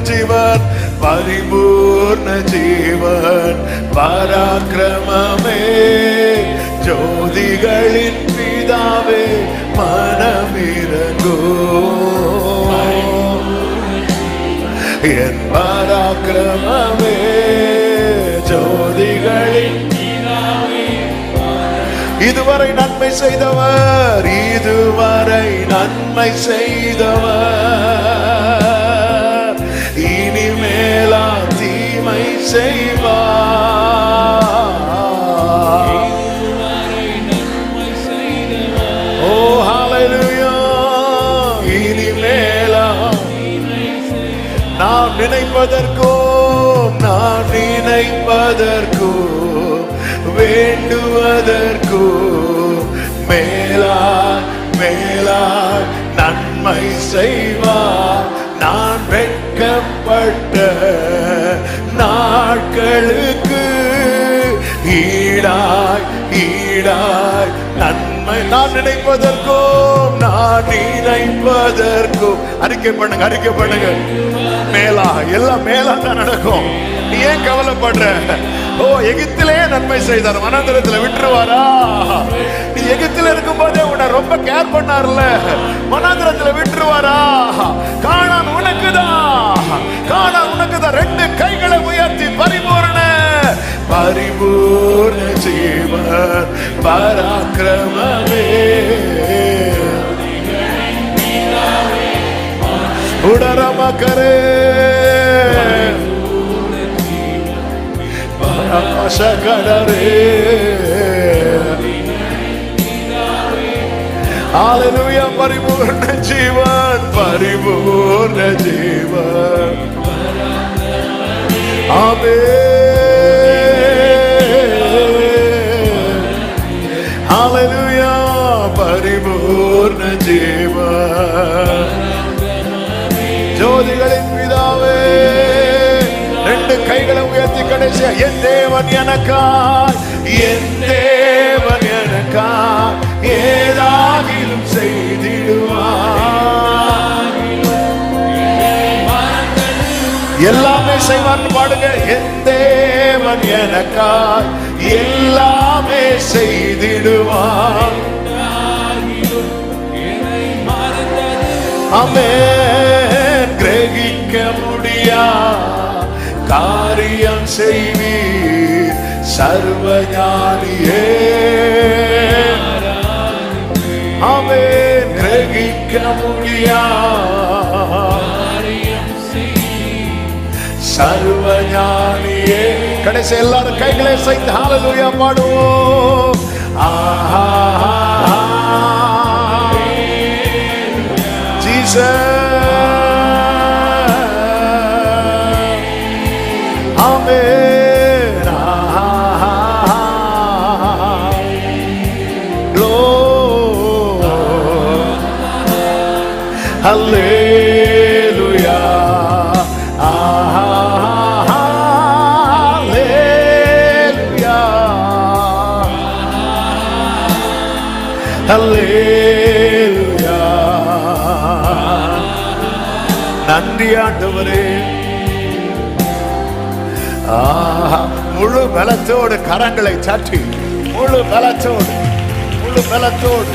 ஜீவன், பரிபூர்ண ஜீவன், பராக்கிரமமே, ஜோதிகளின் பிதாவே மனமிரங்கோ, என் பராக்கிரமமே, ஜோதிகளின் இதுவரை நன்மை செய்தவர், இதுவரை நன்மை செய்தவர், இனிமேலா தீமை செய்வார். ஓ ஹல்லேலூயா. இனிமேலா நான் நினைப்பதற்கும் வேண்டுவதற்கோ மேலாய் மேலாய் நன்மை செய்வார். நான் வெட்கப்பட்ட நாட்களுக்கு ஈடாய் ஈடாய் நன்மை நான் நினைப்பதற்கும் அறிக்கை பண்ணுங்க. மேலா எல்லாம் மேலா தான் நடக்கும். நீ ஏன் கவலைப்படுற? ஓ, எகிப்திலே நன்மை செய்தார், வனாந்திரத்துல விட்டுருவாரா? நீ எகிப்தில இருக்கும் போதே உன்னை ரொம்ப கேர் பண்ணார்ல, வனாந்திரத்துல விட்டுருவாரா? கானான் உனக்குதான் ரெண்டு கைகளை உயர்த்தி பரிபூர்ண ஜீவன், பராக்கிரமமே, உடரமக்கரே பரமசகரே. ஹல்லேலூயா. பரிபூர்ண ஜீவன், பரிபூர்ண ஜீவன். ஆமென். ஹல்லேலூயா. பரிபூர்ண ஜீவன், ஜோதிகளின் பிதாவே. ரெண்டு கைகளை உயர்த்தி கடைசியா, என் தேவன் எனக்காய் ஏதாகிலும் செய்திடுவார். எல்லாமே செய்வார்னு பாடுங்க. என் தேவன் எனக்காய் எல்லாமே செய்திடுவார். ஆமென். கிரகிக்க முடியா காரியம் செய்வீர் சர்வஞானியே. ஆமென். கிரகிக்க முடியா சர்வஞானியே. கடைசி எல்லாரும் கைகளை செய்து ஹல்லேலூயா பாடுவோம். ஆஹா Jesus. Amen. Lord. Hallelujah. Hallelujah. Hallelujah. நன்றி ஆண்டவரே. முழு பலத்தோடு கரங்களை சாற்றி முழு பலத்தோடு